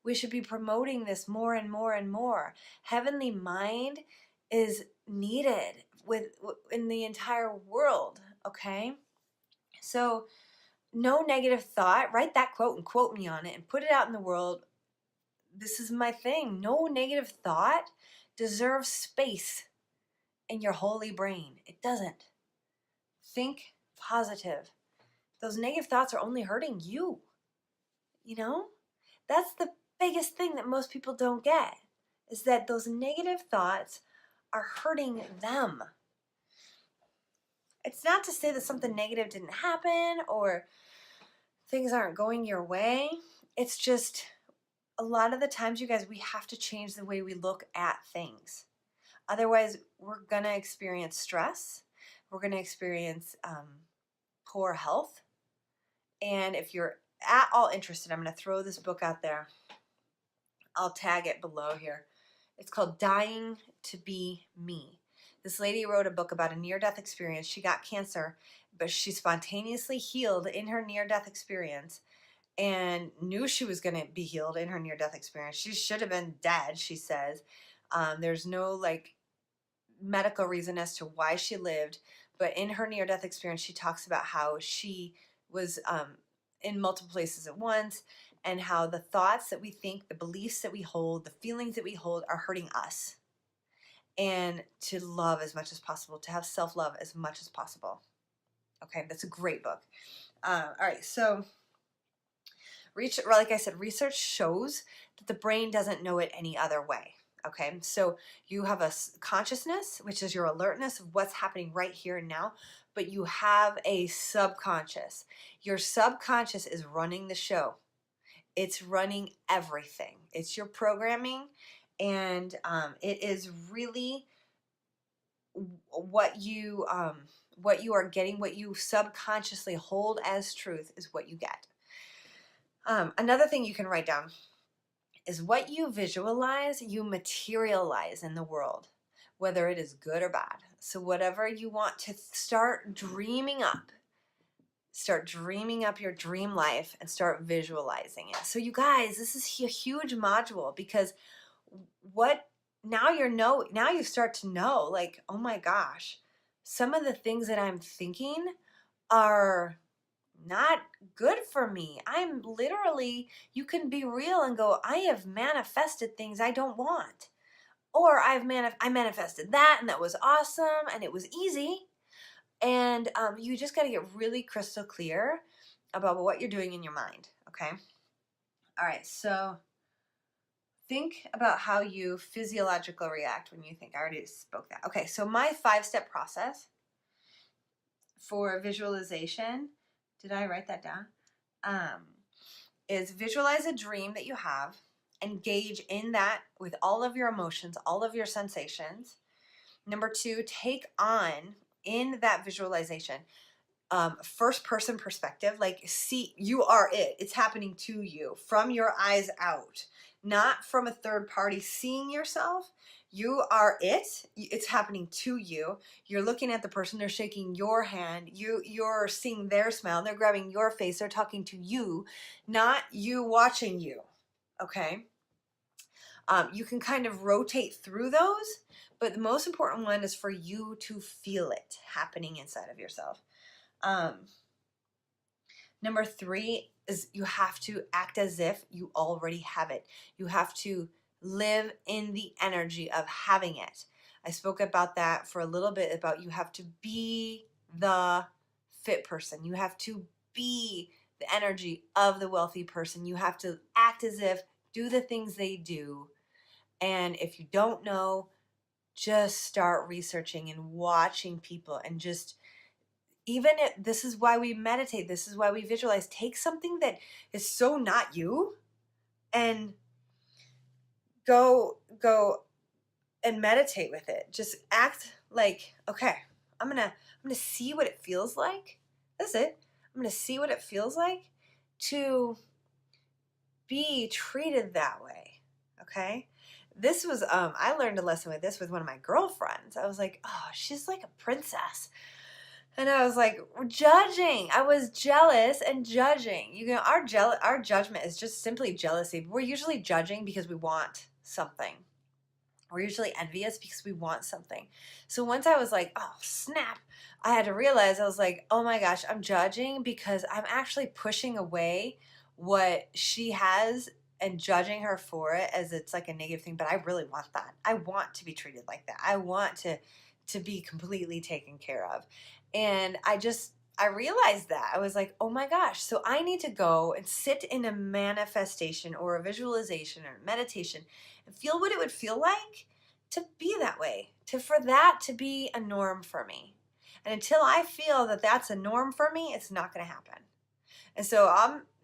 be promoting this more and more and more. Heavenly mind is needed in the entire world, okay? So no negative thought. Write that quote and quote me on it and put it out in the world. This is my thing. No negative thought deserves space in your holy brain. It doesn't. Think positive. Those negative thoughts are only hurting you. You know? That's the biggest thing that most people don't get, is that those negative thoughts are hurting them. It's not to say that something negative didn't happen or things aren't going your way. It's just a lot of the times, you guys, we have to change the way we look at things. Otherwise, we're going to experience stress. We're going to experience poor health. And if you're at all interested, I'm going to throw this book out there. I'll tag it below here. It's called Dying to Be Me. This lady wrote a book about a near-death experience. She got cancer, but she spontaneously healed in her near-death experience and knew she was going to be healed in her near-death experience. She should have been dead, she says. There's no medical reason as to why she lived, but in her near-death experience, she talks about how she was in multiple places at once, and how the thoughts that we think, the beliefs that we hold, the feelings that we hold are hurting us. And to love as much as possible, to have self-love as much as possible. Okay, that's a great book. All right, so like I said, research shows that the brain doesn't know it any other way. Okay, so you have a consciousness, which is your alertness of what's happening right here and now, but you have a subconscious. Your subconscious is running the show. It's running everything. It's your programming, and it is really what you are getting, what you subconsciously hold as truth is what you get. Another thing you can write down is what you visualize, you materialize in the world, whether it is good or bad. So whatever you want to start dreaming up your dream life and start visualizing it. So you guys, this is a huge module, because now you start to know, like, oh my gosh, some of the things that I'm thinking are not good for me. I'm literally, you can be real and go, I have manifested things I don't want. Or I manifested that, and that was awesome, and it was easy. And you just got to get really crystal clear about what you're doing in your mind, okay? All right, so think about how you physiologically react when you think. I already spoke that. Okay, so my 5-step process for visualization, did I write that down? Is visualize a dream that you have, engage in that with all of your emotions, all of your sensations. Number 2, take on in that visualization first person perspective, like see, you are it. It's happening to you from your eyes out, not from a third party seeing yourself. You are it. It's happening to you. You're looking at the person, they're shaking your hand, you're seeing their smile, they're grabbing your face, they're talking to you, not you watching you. Okay. You can kind of rotate through those, but the most important one is for you to feel it happening inside of yourself. Number 3 is you have to act as if you already have it. You have to live in the energy of having it. I spoke about that for a little bit, about you have to be the fit person. You have to be the energy of the wealthy person. You have to act as if, do the things they do. And if you don't know, just start researching and watching people, and just, even if this is why we meditate, this is why we visualize, take something that is so not you and go and meditate with it. Just act like, okay, I'm gonna see what it feels like. That's it. I'm gonna see what it feels like to be treated that way. Okay? this was, I learned a lesson with this with one of my girlfriends. I was like, oh, she's like a princess. And I was like, judging. I was jealous and judging. You know, our judgment is just simply jealousy. We're usually judging because we want something. We're usually envious because we want something. So once I was like, oh, snap, I had to realize, I was like, oh my gosh, I'm judging because I'm actually pushing away what she has and judging her for it as it's like a negative thing. But I really want that. I want to be treated like that. I want to be completely taken care of. And I realized that. I was like, oh my gosh, so I need to go and sit in a manifestation or a visualization or meditation and feel what it would feel like to be that way, for that to be a norm for me. And until I feel that that's a norm for me, it's not going to happen. And so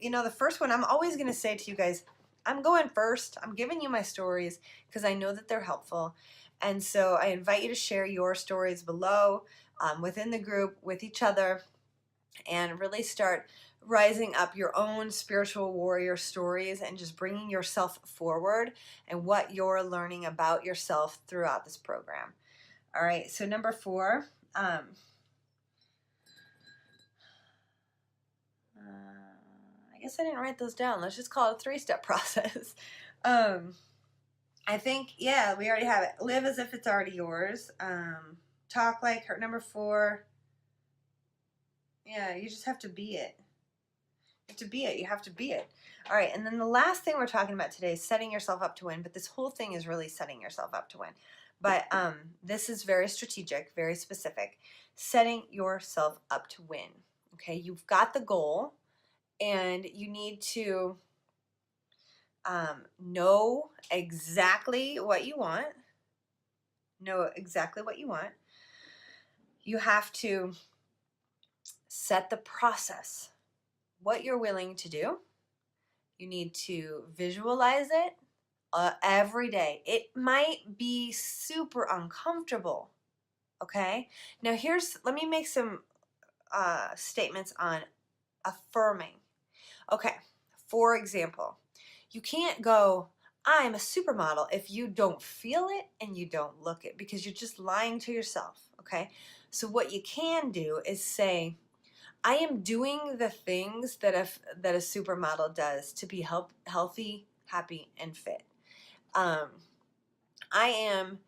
the first one, I'm always going to say to you guys, I'm going first. I'm giving you my stories because I know that they're helpful. And so I invite you to share your stories below, within the group, with each other, and really start rising up your own spiritual warrior stories and just bringing yourself forward and what you're learning about yourself throughout this program. All right, so number 4, I guess I didn't write those down. Let's just call it a 3-step process. I think, yeah, we already have it. Live as if it's already yours. Talk like her. Number 4. Yeah, you just have to be it. You have to be it. You have to be it. All right, and then the last thing we're talking about today is setting yourself up to win, but this whole thing is really setting yourself up to win. But this is very strategic, very specific. Setting yourself up to win. Okay, you've got the goal, and you need to know exactly what you want. Know exactly what you want. You have to set the process, what you're willing to do. You need to visualize it every day. It might be super uncomfortable, okay? Now let me make some statements on affirming. Okay, for example, you can't go, I'm a supermodel if you don't feel it and you don't look it, because you're just lying to yourself, okay? So what you can do is say, I am doing the things that a supermodel does to be healthy, happy, and fit. I am,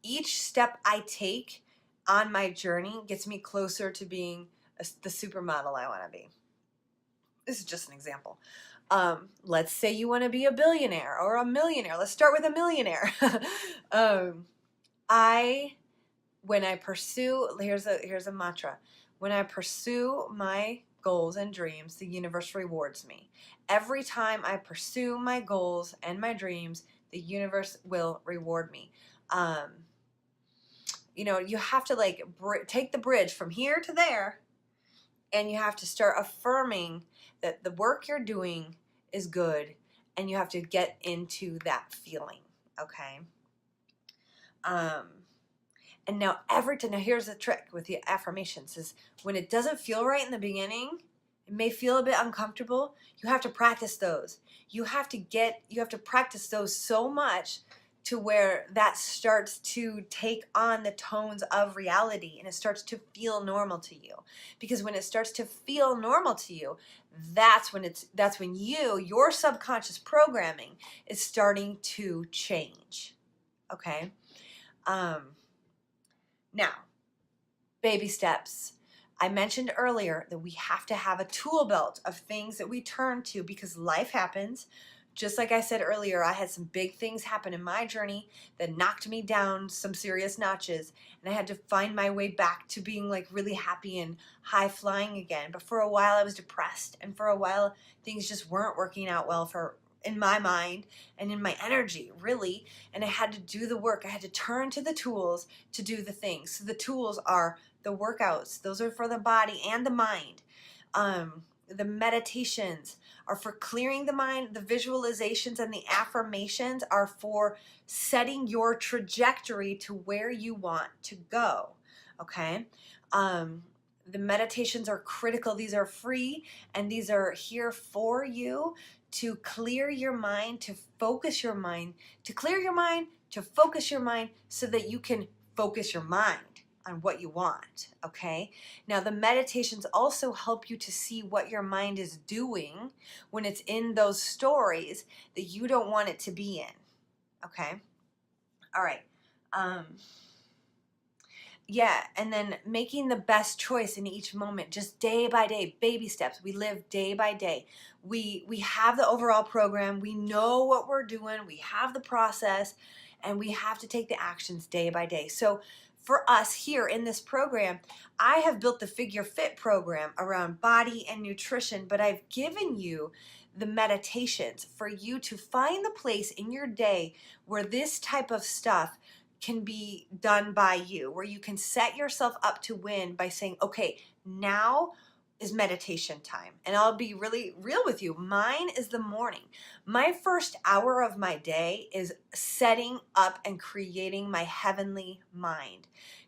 each step I take on my journey gets me closer to being the supermodel I want to be. This is just an example. Let's say you want to be a billionaire or a millionaire. Let's start with a millionaire. When I pursue, here's a mantra. When I pursue my goals and dreams, the universe rewards me. Every time I pursue my goals and my dreams, the universe will reward me. You have to take the bridge from here to there, and you have to start affirming that the work you're doing is good, and you have to get into that feeling, okay? And now here's the trick with the affirmations is when it doesn't feel right in the beginning, it may feel a bit uncomfortable, you have to practice those. You have to practice those so much to where that starts to take on the tones of reality and it starts to feel normal to you. Because when it starts to feel normal to you, that's when your subconscious programming is starting to change. Okay? Now, baby steps. I mentioned earlier that we have to have a tool belt of things that we turn to because life happens. Just like I said earlier, I had some big things happen in my journey that knocked me down some serious notches, and I had to find my way back to being really happy and high flying again. But for a while I was depressed, and for a while things just weren't working out well in my mind and in my energy, really. And I had to do the work. I had to turn to the tools to do the things. So the tools are the workouts. Those are for the body and the mind. The meditations are for clearing the mind. The visualizations and the affirmations are for setting your trajectory to where you want to go. Okay? The meditations are critical. These are free, and these are here for you to clear your mind, to focus your mind, to clear your mind, to focus your mind, so that you can focus your mind on what you want, okay? Now, the meditations also help you to see what your mind is doing when it's in those stories that you don't want it to be in, okay? All right. Yeah, and then making the best choice in each moment, just day by day, baby steps. We live day by day. We have the overall program. We know what we're doing. We have the process, and we have to take the actions day by day. So for us here in this program, I have built the figureFIT program around body and nutrition, but I've given you the meditations for you to find the place in your day where this type of stuff can be done by you, where you can set yourself up to win by saying, okay, now is meditation time. And I'll be really real with you. Mine is the morning. My first hour of my day is setting up and creating my heavenly mind,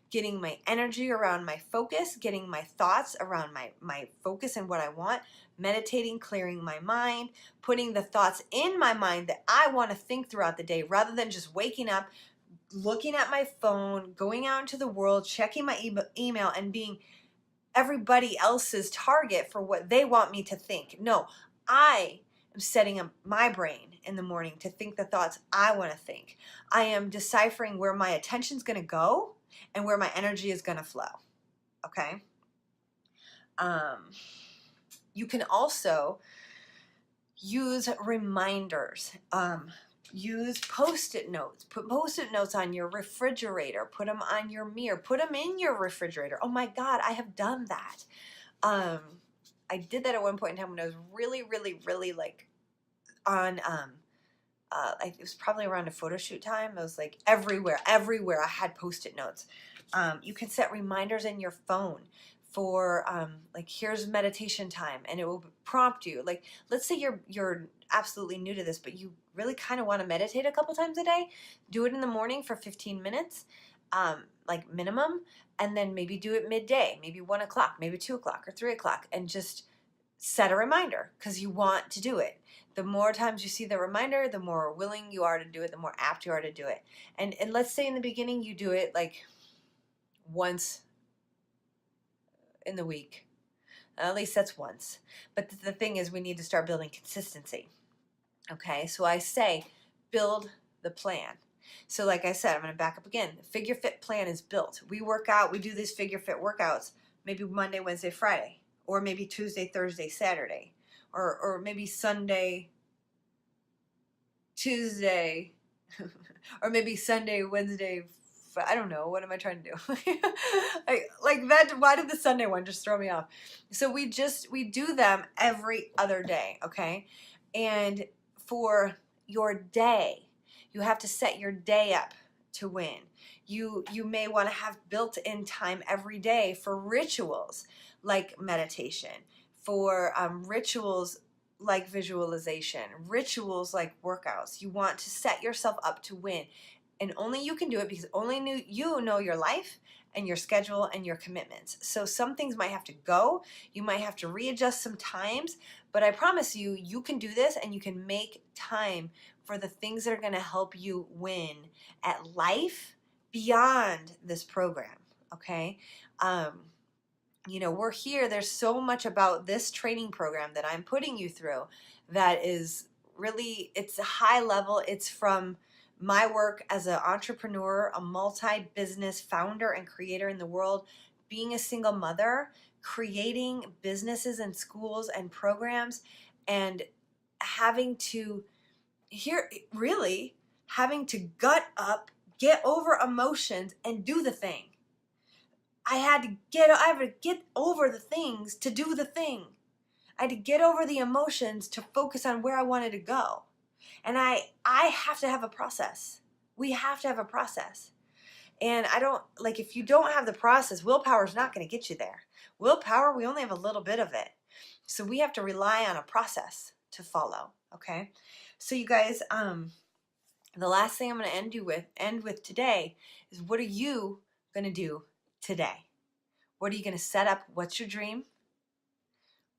getting my energy around my focus, getting my thoughts around my focus and what I want, meditating, clearing my mind, putting the thoughts in my mind that I want to think throughout the day, rather than just waking up, looking at my phone, going out into the world, checking my email, and being everybody else's target for what they want me to think. No, I am setting up my brain in the morning to think the thoughts I want to think. I am deciphering where my attention's going to go and where my energy is going to flow. Okay? You can also use reminders. Use Post-it notes. Put Post-it notes on your refrigerator. Put them on your mirror. Put them in your refrigerator. Oh my God, I have done that. I did that at one point in time when I was really, really, really like on, it was probably around a photo shoot time. I was like everywhere I had Post-it notes. You can set reminders in your phone for like, here's meditation time, and it will prompt you. Like, let's say you're absolutely new to this, but you really kind of want to meditate a couple times a day. Do it in the morning for 15 minutes, like minimum, and then maybe do it midday, maybe 1 o'clock, maybe 2 o'clock or 3 o'clock, and just set a reminder because you want to do it. The more times you see the reminder, the more willing you are to do it, the more apt you are to do it. And let's say in the beginning you do it like once in the week. At least that's once. But the thing is, we need to start building consistency. Okay, so I say build the plan. So like I said, I'm going to back up again. The figureFIT plan is built. We work out, we do these figureFIT workouts maybe Monday, Wednesday, Friday, or maybe Tuesday, Thursday, Saturday, or maybe Sunday, Tuesday, or maybe Sunday, Wednesday, I don't know. What am I trying to do? Like that. Why did the Sunday one just throw me off? So we do them every other day. Okay. And for your day, you have to set your day up to win. You may want to have built-in time every day for rituals like meditation, for rituals like visualization, rituals like workouts. You want to set yourself up to win. And only you can do it because only you know your life and your schedule and your commitments. So some things might have to go. You might have to readjust some times. But I promise you, you can do this, and you can make time for the things that are going to help you win at life beyond this program. Okay? You know, we're here. There's so much about this training program that I'm putting you through that is really, it's a high level. It's from my work as an entrepreneur, a multi-business founder and creator in the world, being a single mother, creating businesses and schools and programs, and having to having to gut up, get over emotions, and do the thing. I had to get over the things to do the thing. I had to get over the emotions to focus on where I wanted to go. And I have to have a process. We have to have a process. And if you don't have the process, willpower is not going to get you there. Willpower, we only have a little bit of it. So we have to rely on a process to follow, okay? So you guys, the last thing I'm going to end with today is, what are you going to do today? What are you going to set up? What's your dream?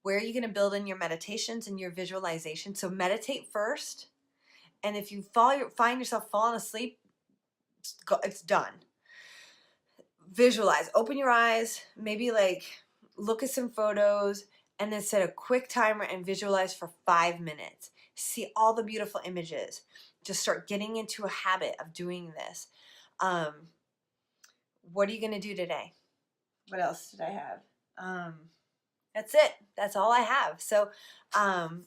Where are you going to build in your meditations and your visualization? So meditate first. And if you find yourself falling asleep, it's done. Visualize. Open your eyes. Maybe like look at some photos and then set a quick timer and visualize for 5 minutes. See all the beautiful images. Just start getting into a habit of doing this. What are you going to do today? What else did I have? That's it. That's all I have. So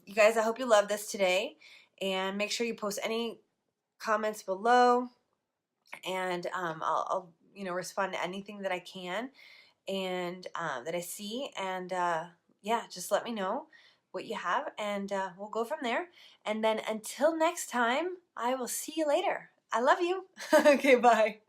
you guys, I hope you love this today. And make sure you post any comments below. And I'll respond to anything that I can and that I see. And yeah, just let me know what you have, and we'll go from there. And then until next time, I will see you later. I love you. Okay, bye.